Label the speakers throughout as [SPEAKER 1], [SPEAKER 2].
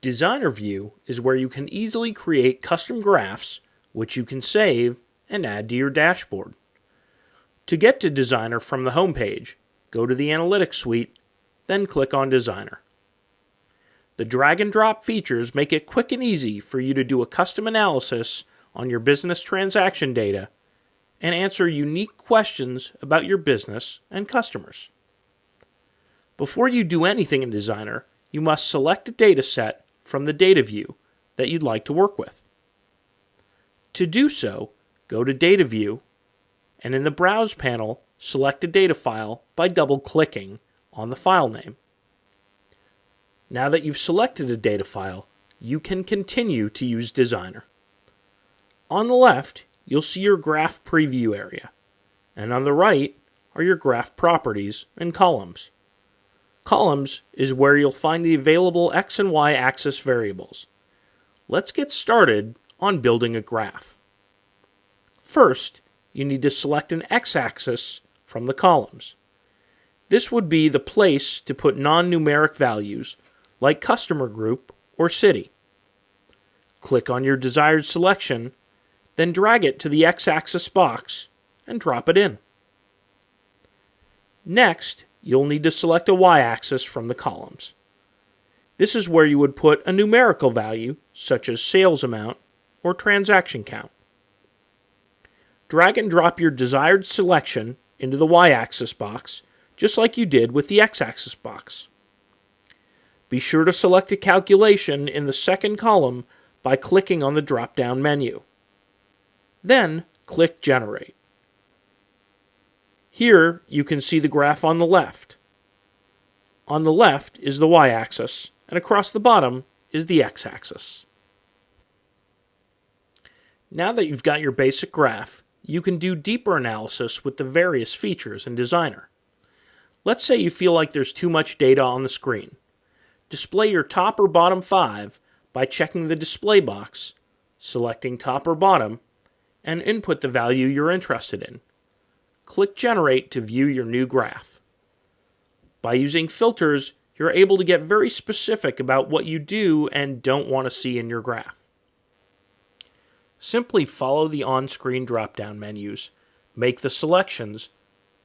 [SPEAKER 1] Designer View is where you can easily create custom graphs, which you can save and add to your dashboard. To get to Designer from the home page, go to the Analytics suite, then click on Designer. The drag and drop features make it quick and easy for you to do a custom analysis on your business transaction data and answer unique questions about your business and customers. Before you do anything in Designer, you must select a data set from the data view that you'd like to work with. To do so, go to Data View, and in the Browse panel, select a data file by double-clicking on the file name. Now that you've selected a data file, you can continue to use Designer. On the left, you'll see your graph preview area, and on the right are your graph properties and columns. Columns is where you'll find the available X and Y axis variables. Let's get started on building a graph. First, you need to select an X-axis from the columns. This would be the place to put non-numeric values like customer group or city. Click on your desired selection, then drag it to the X-axis box and drop it in. Next, you'll need to select a Y-axis from the columns. This is where you would put a numerical value, such as sales amount or transaction count. Drag and drop your desired selection into the Y-axis box, just like you did with the X-axis box. Be sure to select a calculation in the second column by clicking on the drop-down menu. Then, click Generate. Here, you can see the graph on the left. On the left is the Y-axis, and across the bottom is the X-axis. Now that you've got your basic graph, you can do deeper analysis with the various features in Designer. Let's say you feel like there's too much data on the screen. Display your top or bottom 5 by checking the display box, selecting top or bottom, and input the value you're interested in. Click Generate to view your new graph. By using filters, you're able to get very specific about what you do and don't want to see in your graph. Simply follow the on-screen drop-down menus, make the selections,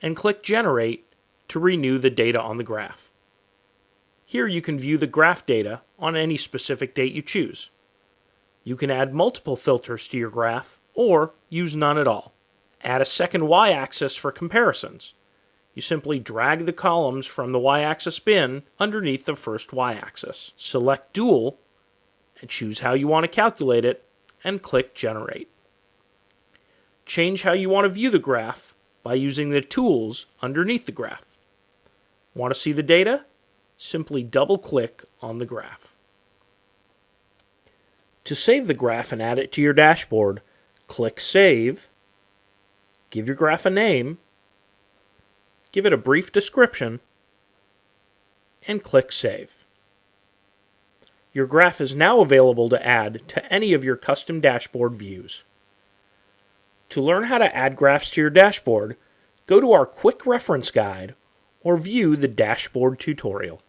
[SPEAKER 1] and click Generate to renew the data on the graph. Here you can view the graph data on any specific date you choose. You can add multiple filters to your graph or use none at all. Add a second Y-axis for comparisons. You simply drag the columns from the Y-axis bin underneath the first Y-axis. Select Dual and choose how you want to calculate it and click Generate. Change how you want to view the graph by using the tools underneath the graph. Want to see the data? Simply double-click on the graph. To save the graph and add it to your dashboard, click Save, give your graph a name, give it a brief description, and click Save. Your graph is now available to add to any of your custom dashboard views. To learn how to add graphs to your dashboard, go to our quick reference guide or view the dashboard tutorial.